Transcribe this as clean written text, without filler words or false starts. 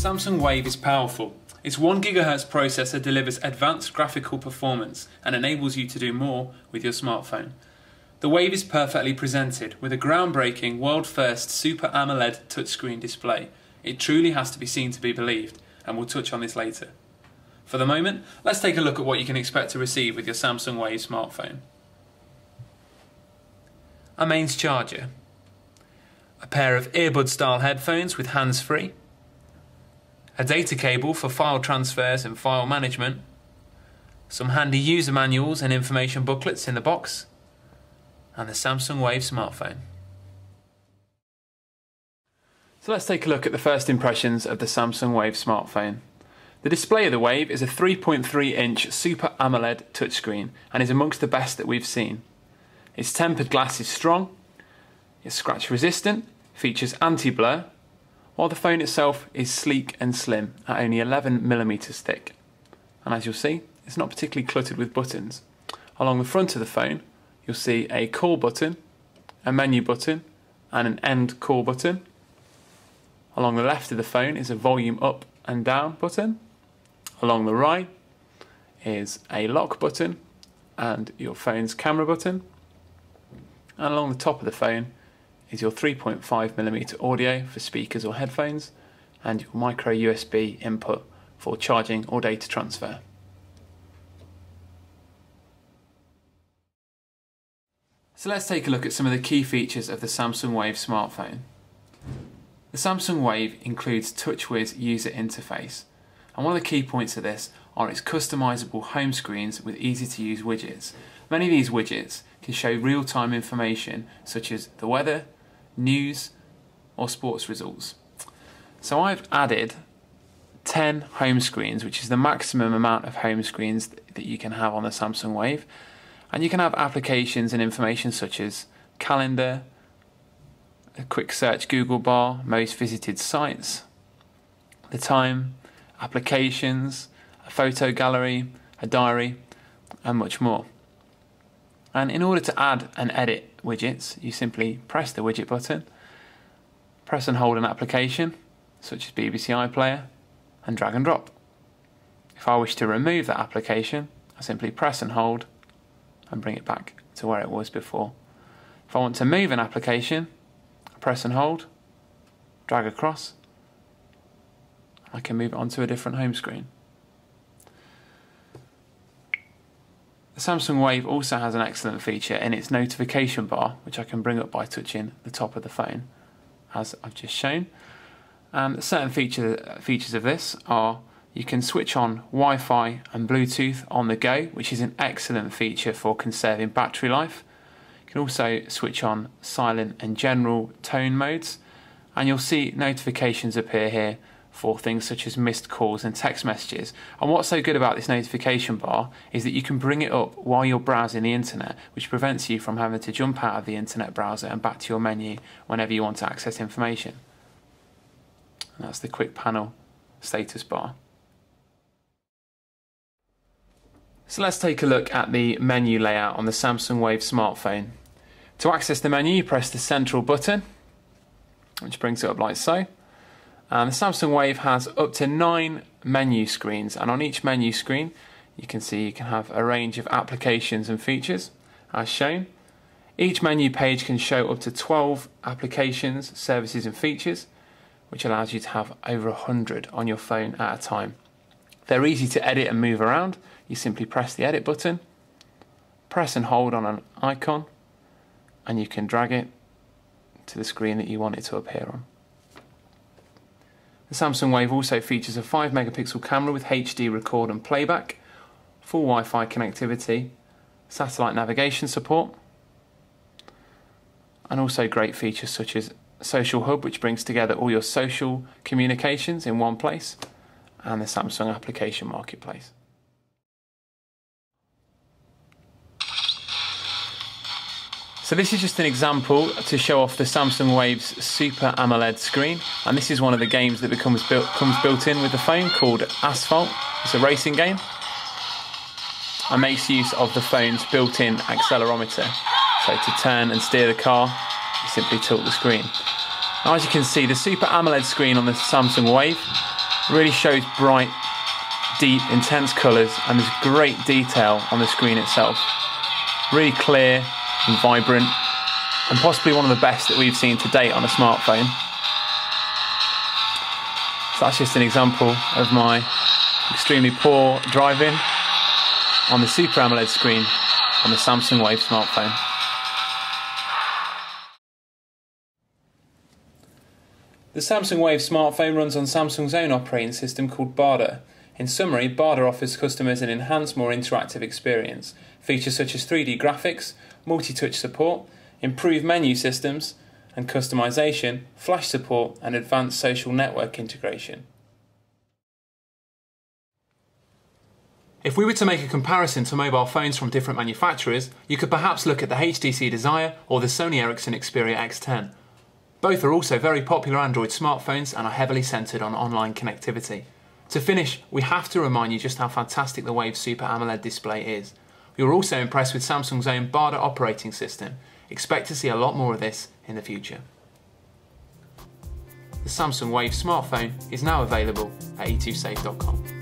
Samsung Wave is powerful. Its 1 GHz processor delivers advanced graphical performance and enables you to do more with your smartphone. The Wave is perfectly presented with a groundbreaking world-first Super AMOLED touchscreen display. It truly has to be seen to be believed, and we'll touch on this later. For the moment, let's take a look at what you can expect to receive with your Samsung Wave smartphone. A mains charger, a pair of earbud-style headphones with hands-free, a data cable for file transfers and file management, some handy user manuals and information booklets in the box, and the Samsung Wave smartphone. So let's take a look at the first impressions of the Samsung Wave smartphone. The display of the Wave is a 3.3-inch Super AMOLED touchscreen and is amongst the best that we've seen. Its tempered glass is strong, it's scratch resistant, features anti-blur, while the phone itself is sleek and slim at only 11mm thick. And as you'll see, it's not particularly cluttered with buttons. Along the front of the phone, you'll see a call button, a menu button, and an end call button. Along the left of the phone is a volume up and down button. Along the right is a lock button and your phone's camera button. And along the top of the phone is your 3.5mm audio for speakers or headphones and your micro USB input for charging or data transfer. So let's take a look at some of the key features of the Samsung Wave smartphone. The Samsung Wave includes TouchWiz user interface, and one of the key points of this are its customizable home screens with easy to use widgets. Many of these widgets can show real-time information such as the weather, news or sports results. So I've added 10 home screens, which is the maximum amount of home screens that you can have on the Samsung Wave, and you can have applications and information such as calendar, a quick search Google bar, most visited sites, the time, applications, a photo gallery, a diary and much more. And in order to add and edit widgets, you simply press the widget button, press and hold an application, such as BBC iPlayer, and drag and drop. If I wish to remove that application, I simply press and hold and bring it back to where it was before. If I want to move an application, I press and hold, drag across, I can move it onto a different home screen. The Samsung Wave also has an excellent feature in its notification bar, which I can bring up by touching the top of the phone, as I've just shown. And certain features of this are you can switch on Wi-Fi and Bluetooth on the go, which is an excellent feature for conserving battery life. You can also switch on silent and general tone modes, and you'll see notifications appear here for things such as missed calls and text messages. And what's so good about this notification bar is that you can bring it up while you're browsing the internet, which prevents you from having to jump out of the internet browser and back to your menu whenever you want to access information. And that's the quick panel status bar. So let's take a look at the menu layout on the Samsung Wave smartphone. To access the menu, you press the central button, which brings it up like so. And the Samsung Wave has up to 9 menu screens, and on each menu screen you can see you can have a range of applications and features as shown. Each menu page can show up to 12 applications, services and features, which allows you to have over 100 on your phone at a time. They're easy to edit and move around. You simply press the edit button, press and hold on an icon, and you can drag it to the screen that you want it to appear on. The Samsung Wave also features a 5-megapixel camera with HD record and playback, full Wi-Fi connectivity, satellite navigation support, and also great features such as Social Hub, which brings together all your social communications in one place, and the Samsung Application Marketplace. So this is just an example to show off the Samsung Wave's Super AMOLED screen, and this is one of the games that comes built in with the phone called Asphalt. It's a racing game and makes use of the phone's built-in accelerometer. So to turn and steer the car, you simply tilt the screen. Now, as you can see, the Super AMOLED screen on the Samsung Wave Really shows bright, deep, intense colours, and there's great detail on the screen itself. Really clear and vibrant, and possibly one of the best that we've seen to date on a smartphone. So that's just an example of my extremely poor driving on the Super AMOLED screen on the Samsung Wave smartphone. The Samsung Wave smartphone runs on Samsung's own operating system called Bada. In summary, Bada offers customers an enhanced, more interactive experience. Features such as 3D graphics, multi-touch support, improved menu systems and customization, flash support and advanced social network integration. If we were to make a comparison to mobile phones from different manufacturers, you could perhaps look at the HTC Desire or the Sony Ericsson Xperia X10. Both are also very popular Android smartphones and are heavily centred on online connectivity. To finish, we have to remind you just how fantastic the Wave Super AMOLED display is. We were also impressed with Samsung's own Bada operating system. Expect to see a lot more of this in the future. The Samsung Wave smartphone is now available at e2safe.com.